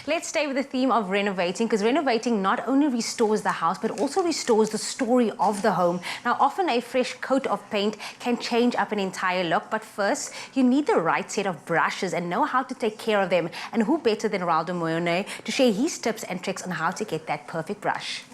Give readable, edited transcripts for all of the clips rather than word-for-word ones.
Let's stay with the theme of renovating, because renovating not only restores the house, but also restores the story of the home. Now, often a fresh coat of paint can change up an entire look, but first, you need the right set of brushes and know how to take care of them. And who better than Raldo Moyone to share his tips and tricks on how to get that perfect brush.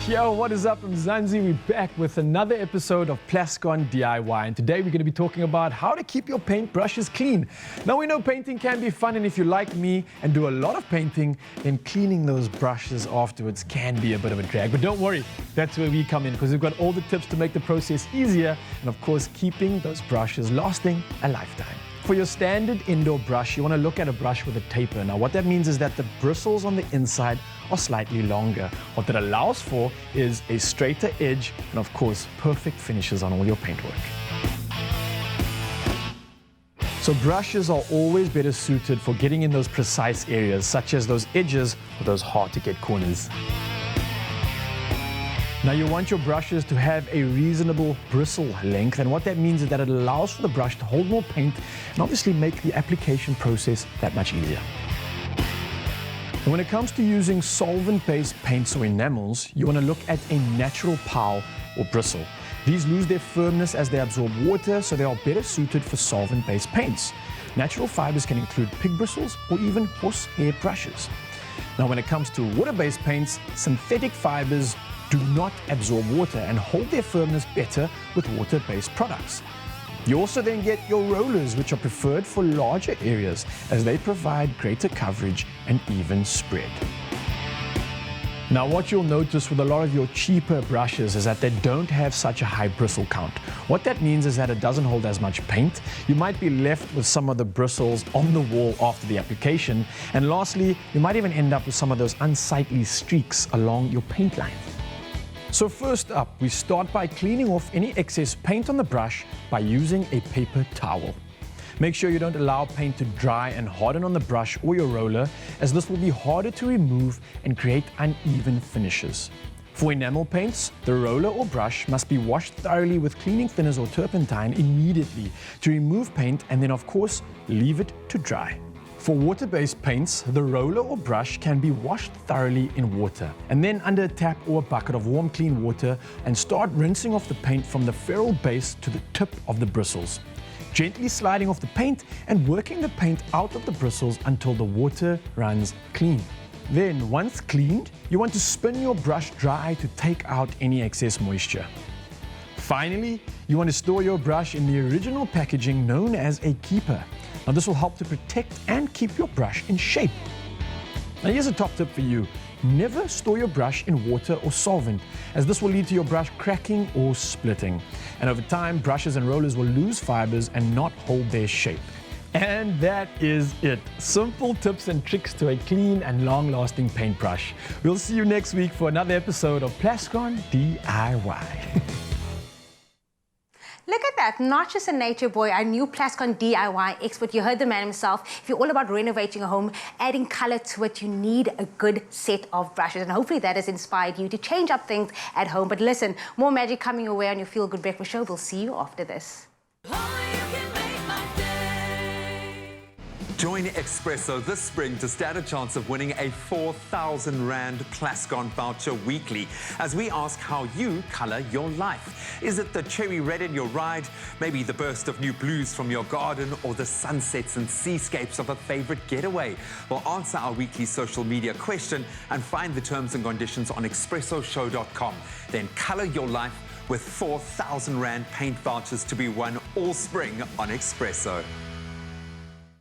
Yo, what is up? I'm Zanzi. We're back with another episode of PLASCON DIY, and today we're going to be talking about how to keep your paint brushes clean. Now, we know painting can be fun, and if you like me and do a lot of painting, then cleaning those brushes afterwards can be a bit of a drag. But don't worry, that's where we come in, because we've got all the tips to make the process easier and, of course, keeping those brushes lasting a lifetime. For your standard indoor brush, you want to look at a brush with a taper. Now, what that means is that the bristles on the inside are slightly longer. What that allows for is a straighter edge and, of course, perfect finishes on all your paintwork. So brushes are always better suited for getting in those precise areas, such as those edges or those hard-to-get corners. Now, you want your brushes to have a reasonable bristle length, and what that means is that it allows for the brush to hold more paint and obviously make the application process that much easier. And when it comes to using solvent-based paints or enamels, you want to look at a natural pow or bristle. These lose their firmness as they absorb water, so they are better suited for solvent-based paints. Natural fibers can include pig bristles or even horsehair brushes. Now, when it comes to water-based paints, synthetic fibers do not absorb water and hold their firmness better with water-based products. You also then get your rollers, which are preferred for larger areas as they provide greater coverage and even spread. Now, what you'll notice with a lot of your cheaper brushes is that they don't have such a high bristle count. What that means is that it doesn't hold as much paint. You might be left with some of the bristles on the wall after the application. And lastly, you might even end up with some of those unsightly streaks along your paint line. So first up, we start by cleaning off any excess paint on the brush by using a paper towel. Make sure you don't allow paint to dry and harden on the brush or your roller, as this will be harder to remove and create uneven finishes. For enamel paints, the roller or brush must be washed thoroughly with cleaning thinners or turpentine immediately to remove paint, and then of course, leave it to dry. For water-based paints, the roller or brush can be washed thoroughly in water and then under a tap or a bucket of warm clean water, and start rinsing off the paint from the ferrule base to the tip of the bristles. Gently sliding off the paint and working the paint out of the bristles until the water runs clean. Then, once cleaned, you want to spin your brush dry to take out any excess moisture. Finally, you want to store your brush in the original packaging known as a keeper. Now, this will help to protect and keep your brush in shape. Now, here's a top tip for you. Never store your brush in water or solvent, as this will lead to your brush cracking or splitting. And over time, brushes and rollers will lose fibers and not hold their shape. And that is it. Simple tips and tricks to a clean and long-lasting paintbrush. We'll see you next week for another episode of PLASCON DIY. Look at that, not just a nature boy, our new PLASCON DIY expert. You heard the man himself. If you're all about renovating a home, adding color to it, you need a good set of brushes. And hopefully that has inspired you to change up things at home. But listen, more magic coming your way on your Feel Good Breakfast show. We'll see you after this. Join Expresso this spring to stand a chance of winning a 4,000 Rand PLASCON voucher weekly as we ask how you colour your life. Is it the cherry red in your ride, maybe the burst of new blues from your garden, or the sunsets and seascapes of a favourite getaway? Well, answer our weekly social media question and find the terms and conditions on expressoshow.com. Then colour your life with 4,000 Rand paint vouchers to be won all spring on Expresso.